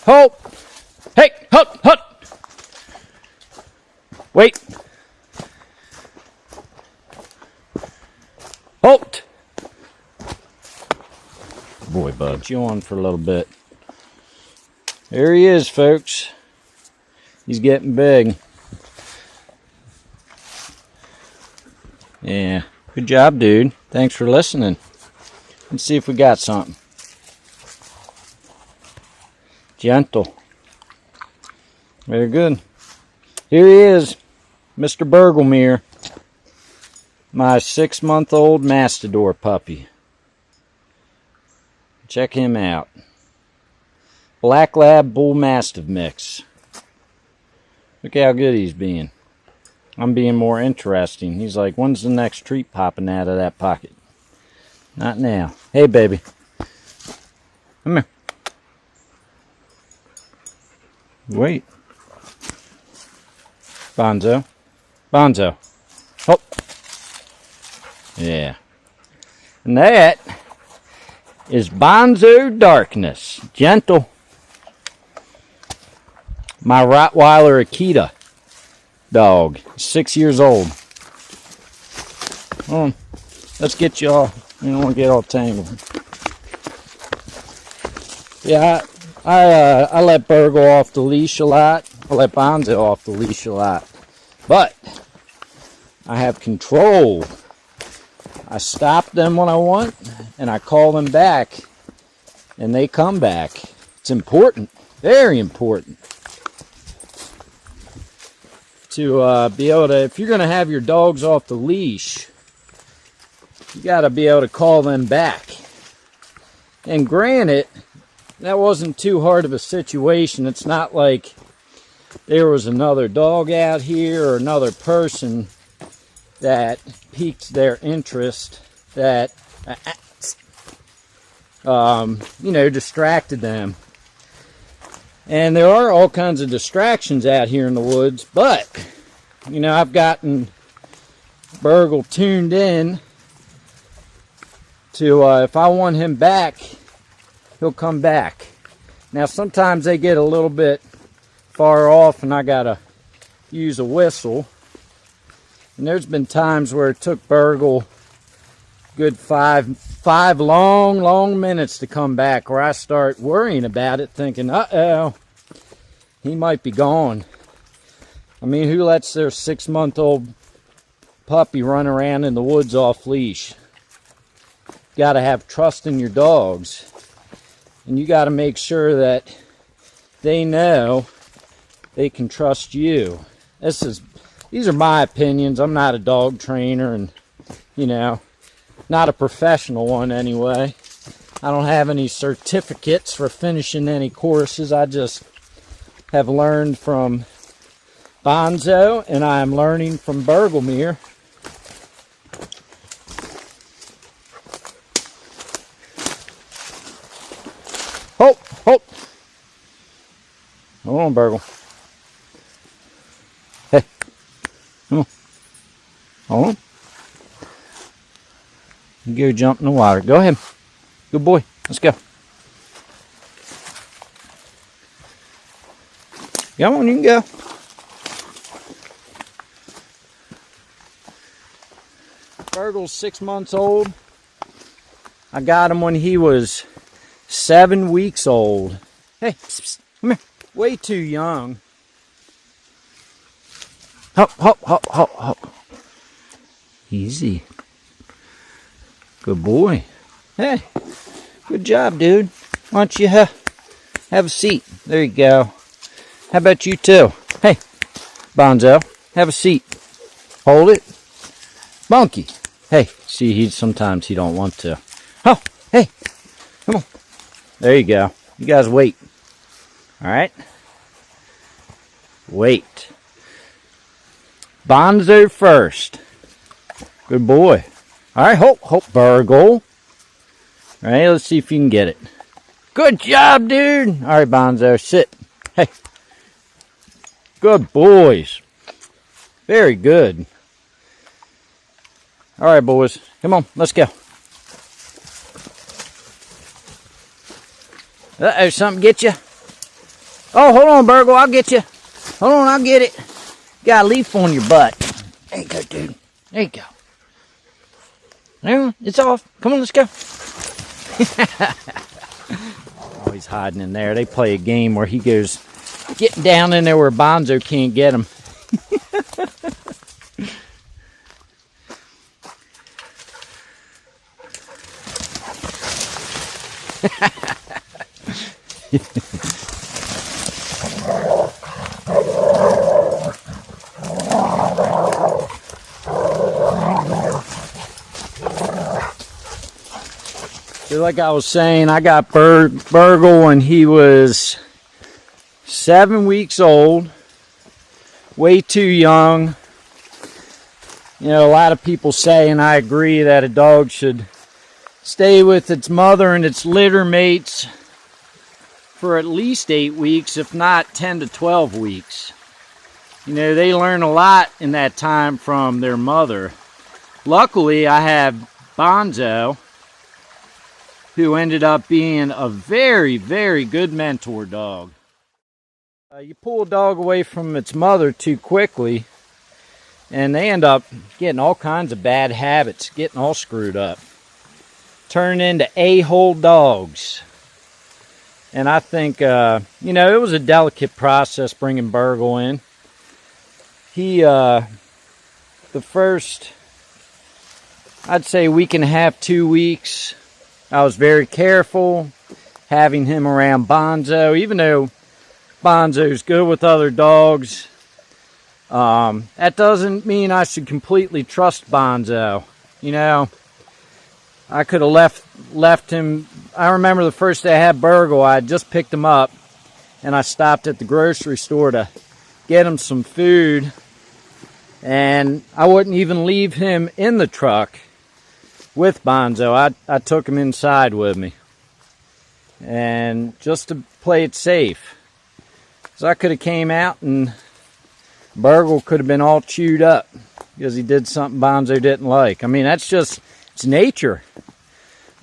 Hold. Hey, hold. Wait. Halt. Boy, bud, you on for a little bit. There he is, folks. He's getting big. Yeah, good job, dude. Thanks for listening. Let's see if we got something. Gentle. Very good. Here he is, Mr. Bergelmere. My 6-month-old Mastasor puppy. Check him out. Black Lab Bull Mastiff mix. Look how good he's being. I'm being more interesting. He's like, when's the next treat popping out of that pocket? Not now. Hey, baby. Come here. Wait. Bonzo. Bonzo. Oh. Yeah. And that is Bonzo Darkness. Gentle. My Rottweiler Akita dog. 6 years old. Let's get you all. You don't want to get all tangled. Yeah, I let Burgle off the leash a lot. I let Bonzo off the leash a lot. But I have control. I stop them when I want, and I call them back, and they come back. It's important, very important, to be able to, if you're going to have your dogs off the leash, you got to be able to call them back. And granted, that wasn't too hard of a situation. It's not like there was another dog out here or another person that piqued their interest, that distracted them. And there are all kinds of distractions out here in the woods, but I've gotten Burgle tuned in to if I want him back, he'll come back. Now sometimes they get a little bit far off and I gotta use a whistle. And there's been times where it took Burgle good five long minutes to come back, where I start worrying about it, thinking, uh-oh, he might be gone. I mean, who lets their 6-month-old puppy run around in the woods off leash? Got to have trust in your dogs. And you got to make sure that they know they can trust you. These are my opinions. I'm not a dog trainer and, not a professional one anyway. I don't have any certificates for finishing any courses. I just have learned from Bonzo, and I am learning from Bergelmere. Hold. Hold on, Burgle. Hey. Come on. Hold on. You go jump in the water. Go ahead. Good boy. Let's go. Come on, you can go. Burgle's 6 months old. I got him when he was 7 weeks old. Hey, psst, psst, come here. Way too young. Hop. Easy. Good boy. Hey, good job, dude. Why don't you have a seat? There you go. How about you too? Hey, Bonzo, have a seat. Hold it. Monkey. Hey, see, sometimes he don't want to. Oh, hey, come on. There you go. You guys wait. All right? Wait. Bonzo first. Good boy. All right, hope, Burgle. All right, let's see if you can get it. Good job, dude. All right, Bonzo, sit. Hey. Good boys. Very good. All right, boys. Come on, let's go. Uh-oh, something get you? Oh, hold on, Burgle. I'll get you. Hold on, I'll get it. Got a leaf on your butt. There you go, dude. There you go. There, it's off. Come on, let's go. Oh, he's hiding in there. They play a game where he goes getting down in there where Bonzo can't get him. So like I was saying, I got Burgle when he was 7 weeks old, way too young. You know, a lot of people say, and I agree, that a dog should stay with its mother and its litter mates for at least 8 weeks, if not 10 to 12 weeks. You know, they learn a lot in that time from their mother. Luckily, I have Bonzo, who ended up being a very, very good mentor dog. You pull a dog away from its mother too quickly, and they end up getting all kinds of bad habits, getting all screwed up, turning into a-hole dogs. And I think, you know, it was a delicate process bringing Burgle in. He, the first, I'd say week and a half, 2 weeks, I was very careful having him around Bonzo, even though Bonzo's good with other dogs. That doesn't mean I should completely trust Bonzo. You know, I could have left him. I remember the first day I had Burgle, I had just picked him up, and I stopped at the grocery store to get him some food, and I wouldn't even leave him in the truck with Bonzo. I took him inside with me, and just to play it safe. So I could have came out and Burgle could have been all chewed up because he did something Bonzo didn't like. I mean, that's just, it's nature.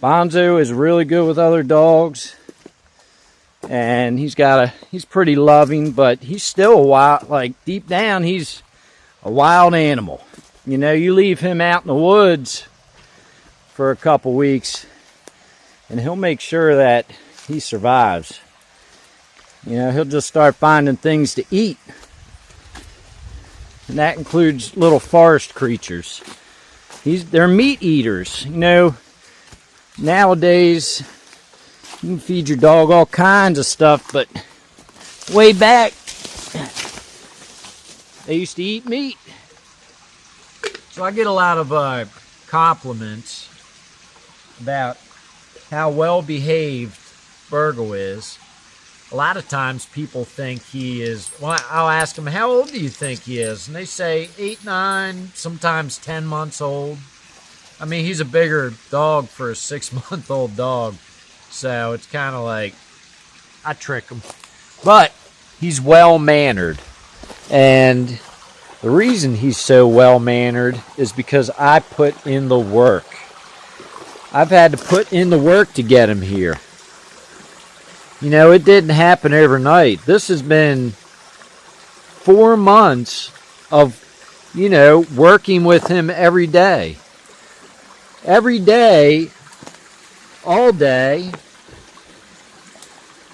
Bonzo is really good with other dogs, and he's pretty loving, but he's still a wild, like deep down, he's a wild animal. You know, you leave him out in the woods for a couple weeks, and he'll make sure that he survives. You know, he'll just start finding things to eat, and that includes little forest creatures. They're meat eaters. You know, nowadays you can feed your dog all kinds of stuff, but way back they used to eat meat. So I get a lot of compliments about how well behaved Burgle is. A lot of times people think he is, well, I'll ask them, how old do you think he is? And they say 8, 9, sometimes 10 months old. I mean, he's a bigger dog for a 6-month-old dog. So it's kind of like, I trick him. But he's well-mannered. And the reason he's so well-mannered is because I put in the work. I've had to put in the work to get him here. You know, it didn't happen overnight. This has been 4 months of, you know, working with him every day. Every day, all day.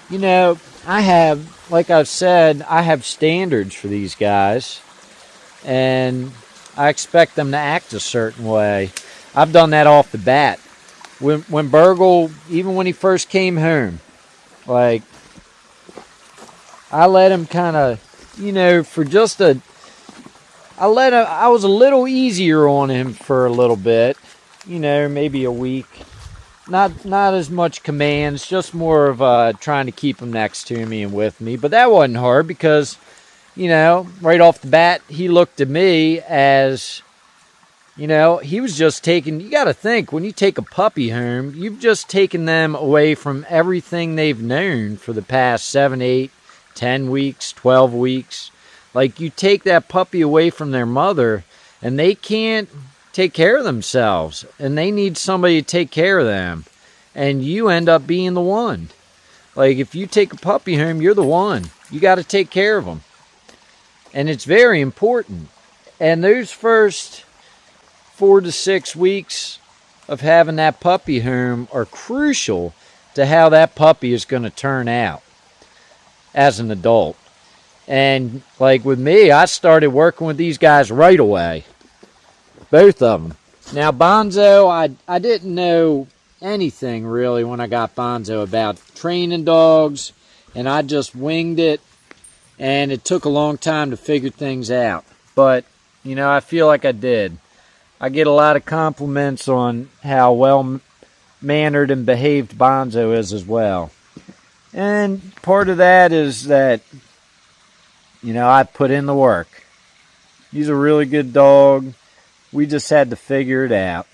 You know, I have, like I've said, I have standards for these guys, and I expect them to act a certain way. I've done that off the bat. When Burgle, even when he first came home, like, I let him kind of, you know, for just a, I was a little easier on him for a little bit, you know, maybe a week. Not as much commands, just more of trying to keep him next to me and with me. But that wasn't hard because, you know, right off the bat, he looked at me as, you know, he was just taking, you got to think, when you take a puppy home, you've just taken them away from everything they've known for the past 7, 8, 10 weeks, 12 weeks. Like, you take that puppy away from their mother, and they can't take care of themselves, and they need somebody to take care of them, and you end up being the one. Like, if you take a puppy home, you're the one. you got to take care of them. And it's very important. And those first 4 to 6 weeks of having that puppy home are crucial to how that puppy is going to turn out as an adult. And like with me, I started working with these guys right away. Both of them. Now Bonzo, I didn't know anything really when I got Bonzo about training dogs, and I just winged it, and it took a long time to figure things out. But, you know, I feel like I did. I get a lot of compliments on how well mannered and behaved Bonzo is as well. And part of that is that, you know, I put in the work. He's a really good dog. We just had to figure it out.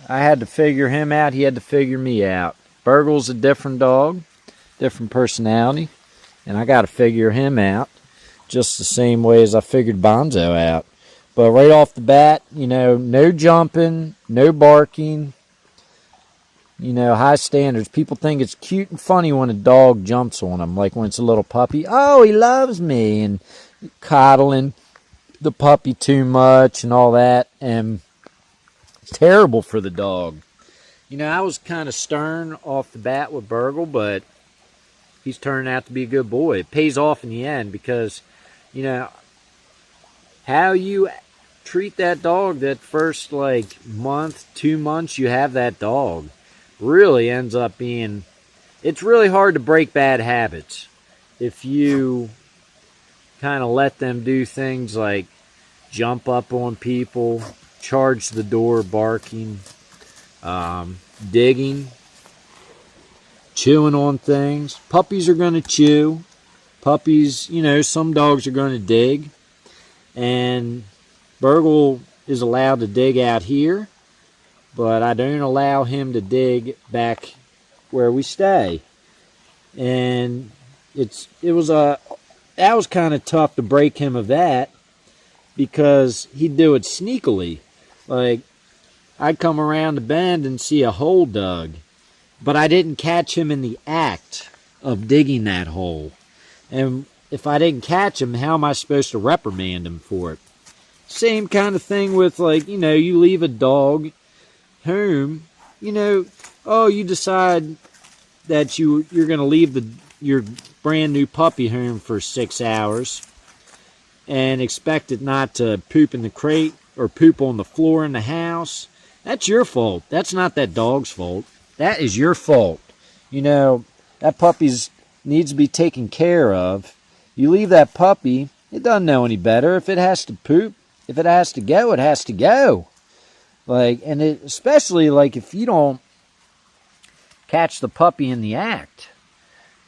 I had to figure him out. He had to figure me out. Burgle's a different dog, different personality, and I got to figure him out just the same way as I figured Bonzo out. But right off the bat, you know, no jumping, no barking, you know, high standards. People think it's cute and funny when a dog jumps on them, like when it's a little puppy. Oh, he loves me, and coddling the puppy too much and all that, and it's terrible for the dog. You know, I was kind of stern off the bat with Burgle, but he's turning out to be a good boy. It pays off in the end because, you know, how you treat that dog that first, like, month, 2 months you have that dog really ends up being, it's really hard to break bad habits if you kind of let them do things like jump up on people, charge the door barking, digging, chewing on things. Puppies are going to chew. Puppies, you know, some dogs are going to dig. And Burgle is allowed to dig out here, but I don't allow him to dig back where we stay. And that was kind of tough to break him of that, because he'd do it sneakily. Like, I'd come around the bend and see a hole dug, but I didn't catch him in the act of digging that hole. And if I didn't catch him, how am I supposed to reprimand him for it? Same kind of thing with, like, you know, you leave a dog home, you know, oh, you decide that you're going to leave your brand new puppy home for 6 hours and expect it not to poop in the crate or poop on the floor in the house. That's your fault. That's not that dog's fault. That is your fault. You know, that puppy needs to be taken care of. You leave that puppy, it doesn't know any better. If it has to poop, if it has to go, it has to go. Like, and especially like if you don't catch the puppy in the act.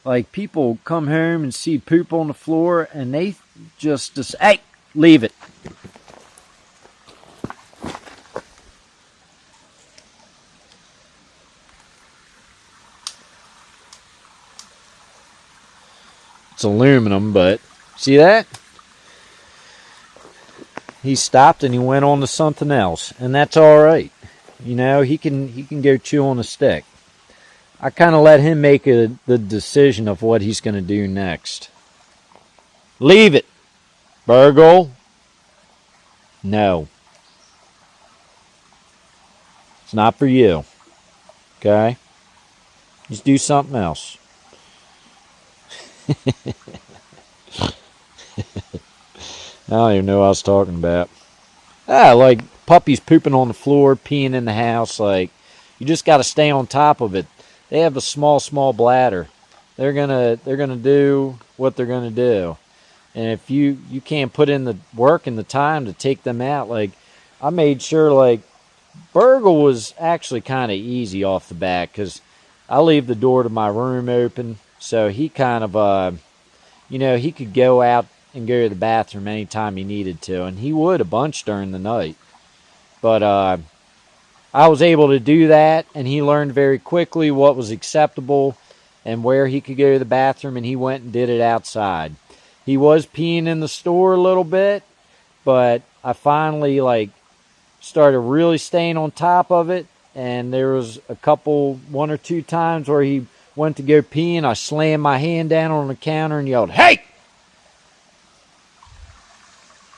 Like, people come home and see poop on the floor and they just hey, leave it. It's aluminum, but see that? He stopped and he went on to something else, and that's all right. You know, he can go chew on a stick. I kind of let him make the decision of what he's going to do next. Leave it, Burgle. No. It's not for you. Okay? Just do something else. I don't even know what I was talking about. Like puppies pooping on the floor, peeing in the house. Like, you just got to stay on top of it. They have a small bladder. They're gonna do what they're gonna do. And if you can't put in the work and the time to take them out, like, I made sure, like, Burgle was actually kind of easy off the bat because I leave the door to my room open, so he kind of, you know, he could go out and go to the bathroom anytime he needed to, and he would a bunch during the night. But I was able to do that, and he learned very quickly what was acceptable and where he could go to the bathroom, and he went and did it outside. He was peeing in the store a little bit, but I finally, like, started really staying on top of it, and there was 1 or 2 times where he went to go pee, and I slammed my hand down on the counter and yelled, "Hey!"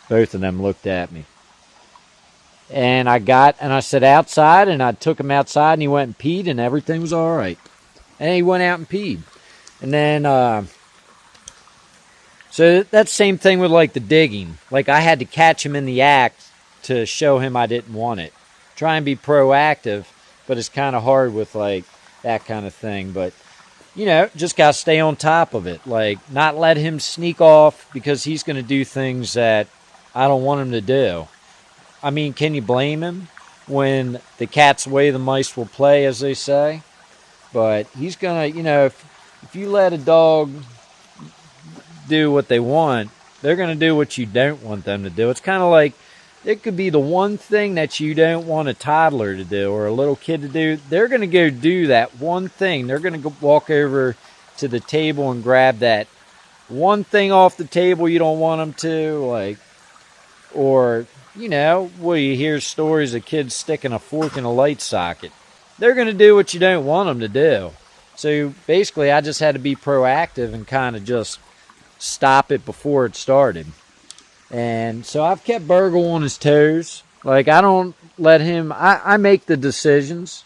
Both of them looked at me. And I said outside, and I took him outside, and he went and peed, and everything was all right. And he went out and peed. And then, so that's the same thing with like the digging. Like I had to catch him in the act to show him I didn't want it. Try and be proactive, but it's kind of hard with like that kind of thing. But, you know, just got to stay on top of it. Like not let him sneak off because he's going to do things that I don't want him to do. I mean, can you blame him when the cat's away, the mice will play, as they say? But he's going to, you know, if you let a dog do what they want, they're going to do what you don't want them to do. It's kind of like it could be the one thing that you don't want a toddler to do or a little kid to do. They're going to go do that one thing. They're going to go walk over to the table and grab that one thing off the table you don't want them to, like, or... You know, well, you hear stories of kids sticking a fork in a light socket. They're going to do what you don't want them to do. So basically, I just had to be proactive and kind of just stop it before it started. And so I've kept Burgle on his toes. Like, I don't let him, I make the decisions.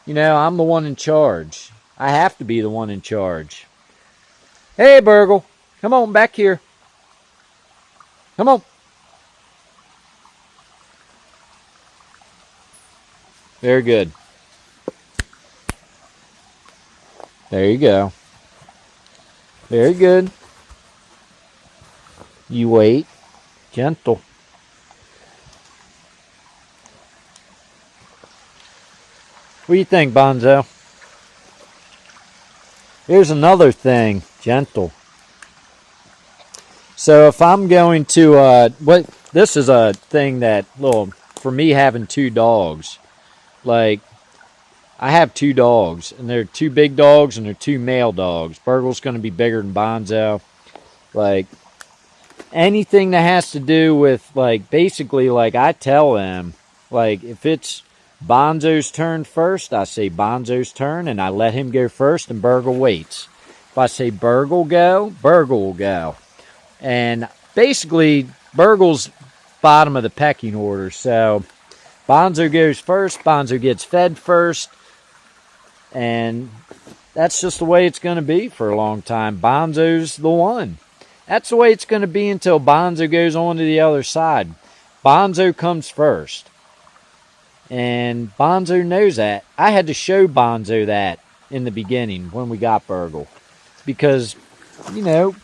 You know, I'm the one in charge. I have to be the one in charge. Hey, Burgle, come on back here. Come on. Very good. There you go. Very good. You wait. Gentle. What do you think, Bonzo? Here's another thing. Gentle. So if I'm going to, this is a thing that, for me having two dogs. Like, I have two dogs, and they're two big dogs, and they're two male dogs. Burgle's going to be bigger than Bonzo. Like, anything that has to do with, like, basically, like, I tell them, like, if it's Bonzo's turn first, I say Bonzo's turn, and I let him go first, and Burgle waits. If I say Burgle go, Burgle will go. And basically, Burgle's bottom of the pecking order, so... Bonzo goes first. Bonzo gets fed first. And that's just the way it's going to be for a long time. Bonzo's the one. That's the way it's going to be until Bonzo goes on to the other side. Bonzo comes first. And Bonzo knows that. I had to show Bonzo that in the beginning when we got Burgle. Because, you know,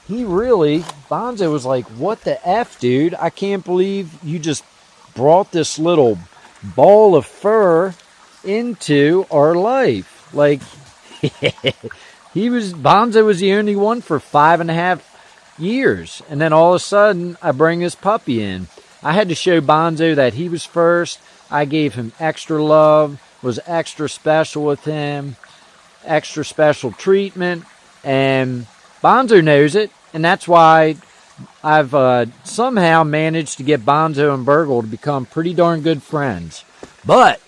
Bonzo was like, what the F, dude? I can't believe you just brought this little ball of fur into our life. Like, Bonzo was the only one for 5.5 years. And then all of a sudden, I bring this puppy in. I had to show Bonzo that he was first. I gave him extra love, was extra special with him, extra special treatment. And Bonzo knows it. And that's why I've somehow managed to get Bonzo and Burgle to become pretty darn good friends. But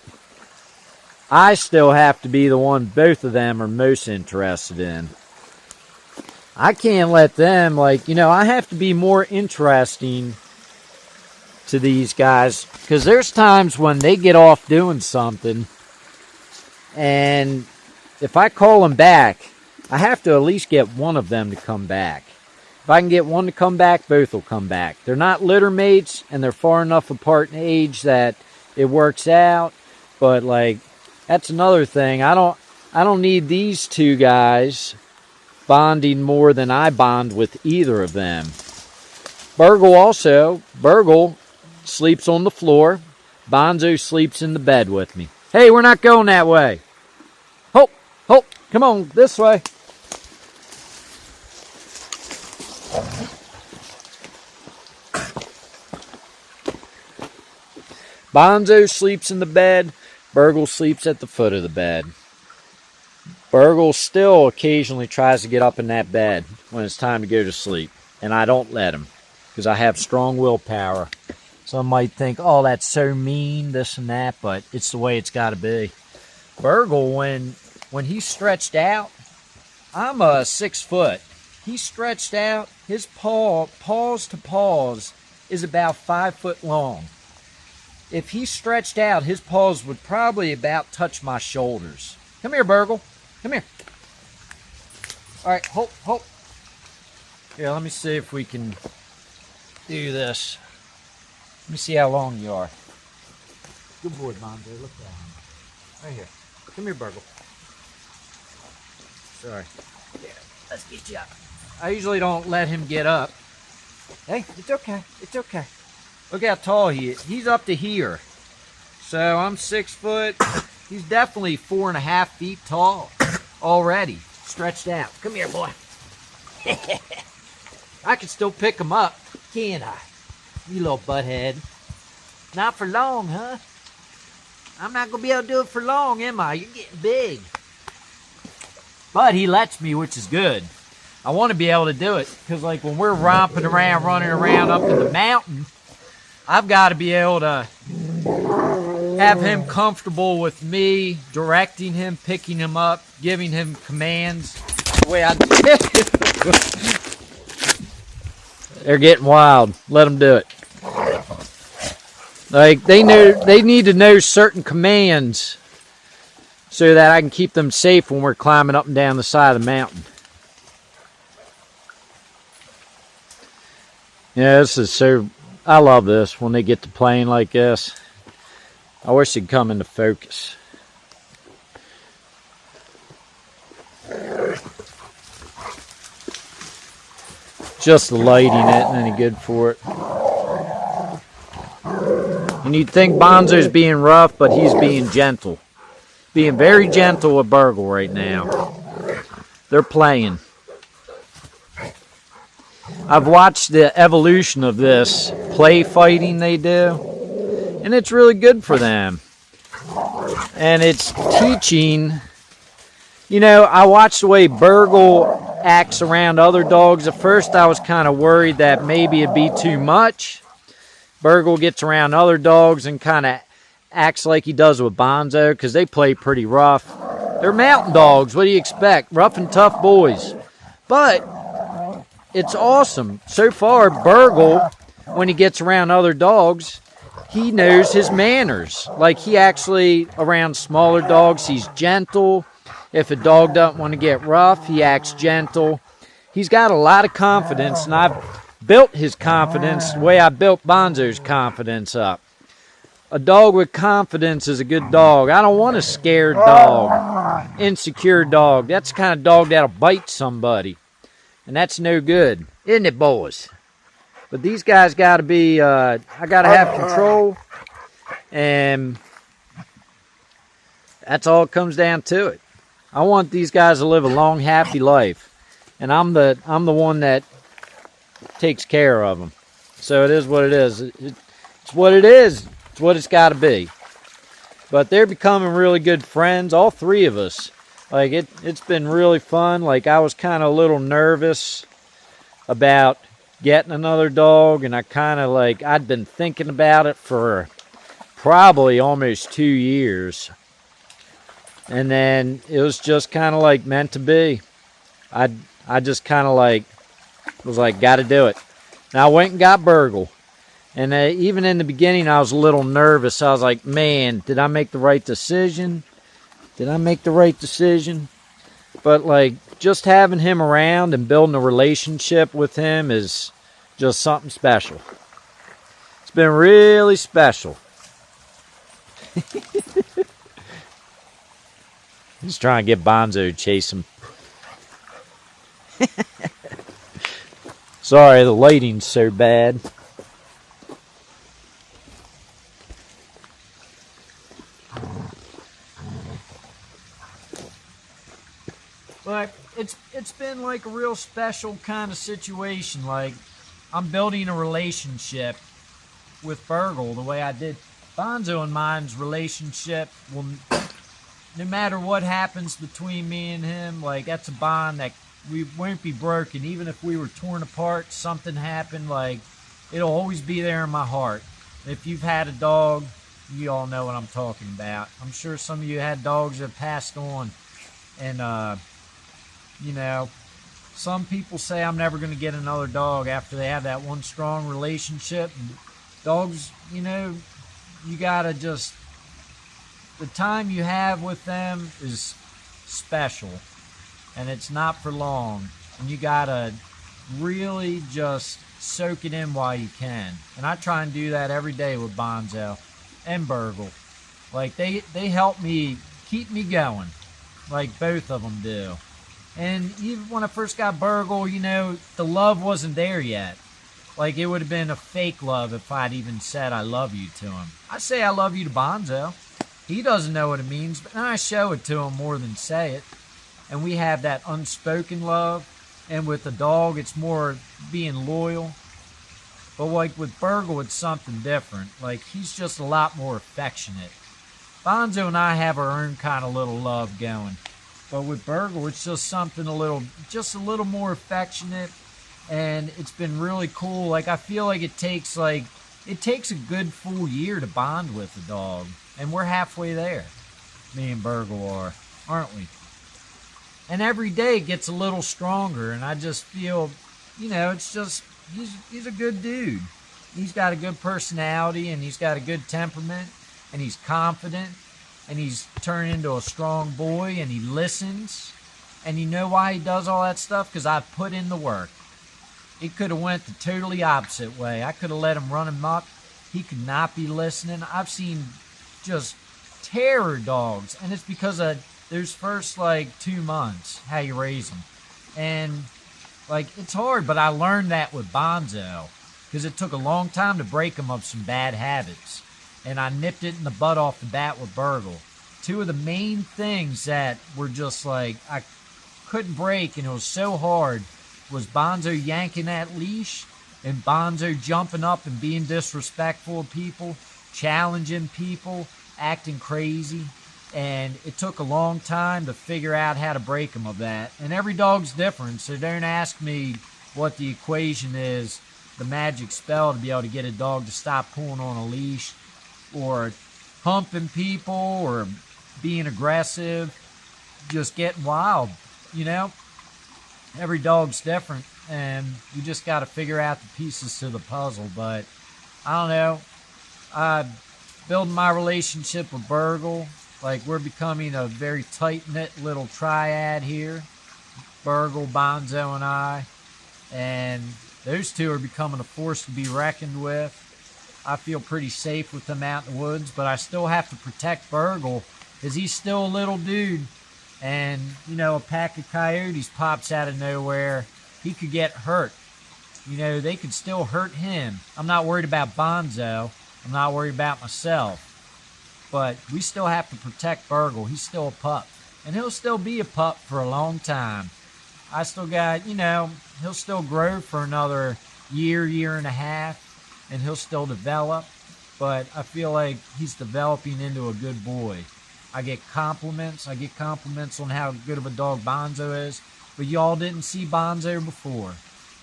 I still have to be the one both of them are most interested in. I can't let them, like, you know, I have to be more interesting to these guys. Because there's times when they get off doing something. And if I call them back, I have to at least get one of them to come back. If I can get one to come back, both will come back. They're not litter mates, and they're far enough apart in age that it works out. But, like, that's another thing. I don't need these two guys bonding more than I bond with either of them. Burgle sleeps on the floor. Bonzo sleeps in the bed with me. Hey, we're not going that way. Hope, come on, this way. Bonzo sleeps in the bed. Burgle sleeps at the foot of the bed. Burgle still occasionally tries to get up in that bed when it's time to go to sleep. And I don't let him because I have strong willpower. Some might think, oh, that's so mean, this and that, but it's the way it's got to be. Burgle, when when he's stretched out, I'm 6 foot. He's stretched out, his paws to paws, is about 5 foot long. If he's stretched out, his paws would probably about touch my shoulders. Come here, Burgle. Come here. All right, hold. Here, let me see if we can do this. Let me see how long you are. Good boy, Bonzo. Look at him. Right here. Come here, Burgle. Sorry. Yeah, let's get you up. I usually don't let him get up. Hey, it's okay. It's okay. Look how tall he is. He's up to here. So I'm 6 foot. He's definitely 4.5 feet tall already. Stretched out. Come here, boy. I can still pick him up, can't I? You little butthead. Not for long, huh? I'm not going to be able to do it for long, am I? You're getting big. But he lets me, which is good. I want to be able to do it because, like, when we're romping around, running around up in the mountain, I've got to be able to have him comfortable with me, directing him, picking him up, giving him commands the way I do. They're getting wild. Let them do it. Like, they need to know certain commands so that I can keep them safe when we're climbing up and down the side of the mountain. Yeah, this is so... I love this when they get to playing like this. I wish it'd come into focus. Just the lighting isn't any good for it. And you'd think Bonzo's being rough, but he's being gentle. Being very gentle with Burgle right now. They're playing. I've watched the evolution of this play fighting they do, and it's really good for them. And it's teaching, you know, I watched the way Burgle acts around other dogs. At first I was kind of worried that maybe it'd be too much. Burgle gets around other dogs and kind of acts like he does with Bonzo because they play pretty rough. They're mountain dogs. What do you expect? Rough and tough boys. But it's awesome. So far, Burgle, when he gets around other dogs, he knows his manners. Like, he actually, around smaller dogs, he's gentle. If a dog doesn't want to get rough, he acts gentle. He's got a lot of confidence, and I've built his confidence the way I built Bonzo's confidence up. A dog with confidence is a good dog. I don't want a scared dog, insecure dog. That's the kind of dog that'll bite somebody. And that's no good, isn't it, boys? But these guys got to be, I got to have control. And that's all it comes down to it. I want these guys to live a long, happy life. And I'm the one that takes care of them. So it is what it is. It's what it is. It's what it's got to be. But they're becoming really good friends, all three of us. Like, it's been really fun. Like, I was kind of a little nervous about getting another dog, and I kind of, like, I'd been thinking about it for probably almost 2 years. And then it was just kind of like meant to be. I just kind of like was like, got to do it. And I went and got Burgle. And even in the beginning, I was a little nervous. I was like, man, did I make the right decision? Did I make the right decision? But, like, just having him around and building a relationship with him is just something special. It's been really special. He's trying to get Bonzo to chase him. Sorry, the lighting's so bad. But it's been like a real special kind of situation. Like, I'm building a relationship with Burgle the way I did. Bonzo and mine's relationship will, no matter what happens between me and him, like, that's a bond that we won't be broken. Even if we were torn apart, something happened, like, it'll always be there in my heart. If you've had a dog, you all know what I'm talking about. I'm sure some of you had dogs that passed on. And, you know, some people say I'm never going to get another dog after they have that one strong relationship. And dogs, you know, you got to just, the time you have with them is special. And it's not for long. And you got to really just soak it in while you can. And I try and do that every day with Bonzo and Burgle. Like, they help me keep me going. Like, both of them do. And even when I first got Burgle, you know, the love wasn't there yet. Like, it would have been a fake love if I'd even said I love you to him. I say I love you to Bonzo. He doesn't know what it means, but I show it to him more than say it. And we have that unspoken love. And with the dog, it's more being loyal. But like with Burgle, it's something different. Like, he's just a lot more affectionate. Bonzo and I have our own kind of little love going. But with Burgle, it's just something just a little more affectionate. And it's been really cool. Like, I feel like it takes a good full year to bond with the dog. And we're halfway there. Me and Burgle are, aren't we? And every day it gets a little stronger, and I just feel, you know, it's just, he's a good dude. He's got a good personality, and he's got a good temperament, and he's confident, and he's turned into a strong boy, and he listens. And you know why he does all that stuff? Because I've put in the work. It could have went the totally opposite way. I could have let him run amok. He could not be listening. I've seen just terror dogs, and it's because of those first, like, 2 months, how you raise them. And, like, it's hard, but I learned that with Bonzo, because it took a long time to break him of some bad habits. And I nipped it in the butt off the bat with Burgle. Two of the main things that were just, like, I couldn't break, and it was so hard, was Bonzo yanking that leash, and Bonzo jumping up and being disrespectful of people, challenging people, acting crazy. And it took a long time to figure out how to break them of that. And every dog's different, so don't ask me what the equation is, the magic spell to be able to get a dog to stop pulling on a leash or humping people or being aggressive, just getting wild, you know? Every dog's different, and you just got to figure out the pieces to the puzzle. But I don't know. Building my relationship with Burgle. Like, we're becoming a very tight-knit little triad here. Burgle, Bonzo, and I. And those two are becoming a force to be reckoned with. I feel pretty safe with them out in the woods, but I still have to protect Burgle, because he's still a little dude. And, you know, a pack of coyotes pops out of nowhere. He could get hurt. You know, they could still hurt him. I'm not worried about Bonzo. I'm not worried about myself. But we still have to protect Burgle. He's still a pup. And he'll still be a pup for a long time. I still got, you know, he'll still grow for another year, year and a half. And he'll still develop. But I feel like he's developing into a good boy. I get compliments. I get compliments on how good of a dog Bonzo is. But y'all didn't see Bonzo before.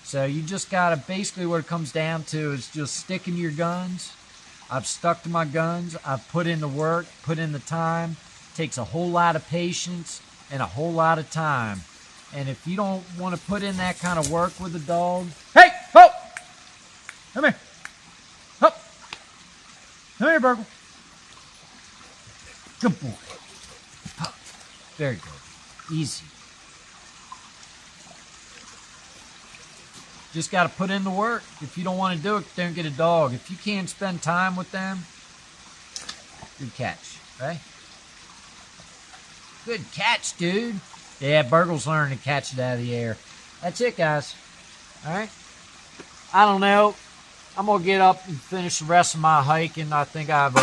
So you just got to, basically what it comes down to is just sticking to your guns. I've stuck to my guns. I've put in the work, put in the time. It takes a whole lot of patience and a whole lot of time. And if you don't want to put in that kind of work with a dog, hey, ho! Come here. Ho! Come here, Burgle. Good boy. Ho. Very good. Easy. Just got to put in the work. If you don't want to do it, don't get a dog. If you can't spend time with them, good catch, right? Good catch, dude. Yeah, Burgle's learning to catch it out of the air. That's it, guys. All right? I don't know. I'm going to get up and finish the rest of my hiking. I think I've,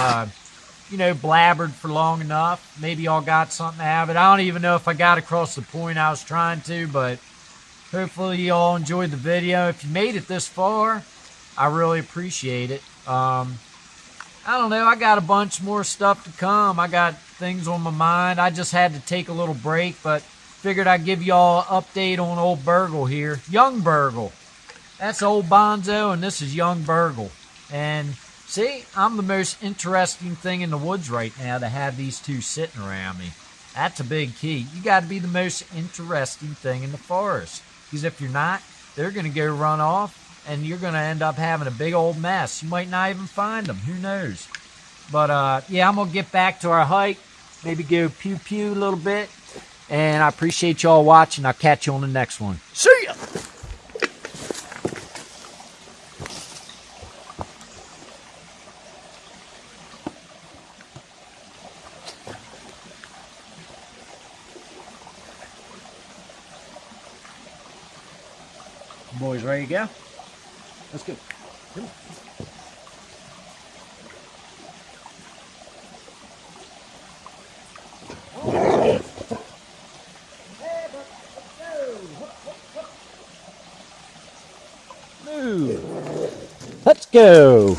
you know, blabbered for long enough. Maybe y'all got something out of it. I don't even know if I got across the point I was trying to, but hopefully you all enjoyed the video. If you made it this far, I really appreciate it. I don't know. I got a bunch more stuff to come. I got things on my mind. I just had to take a little break, but figured I'd give y'all an update on old Burgle here. Young Burgle. That's old Bonzo, and this is young Burgle. And see, I'm the most interesting thing in the woods right now to have these two sitting around me. That's a big key. You got to be the most interesting thing in the forest. Because if you're not, they're going to go run off, and you're going to end up having a big old mess. You might not even find them. Who knows? But, yeah, I'm going to get back to our hike. Maybe go pew-pew a little bit. And I appreciate y'all watching. I'll catch you on the next one. See ya! Boys, ready to go? Let's go. Come on. Move. Let's go.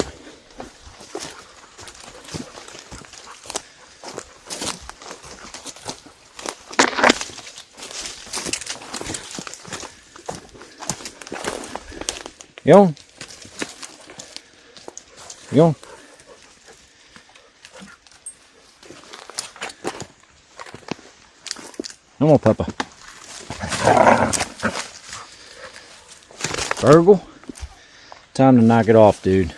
Yo. Yo. Come on, Papa. Virgil, time to knock it off, dude.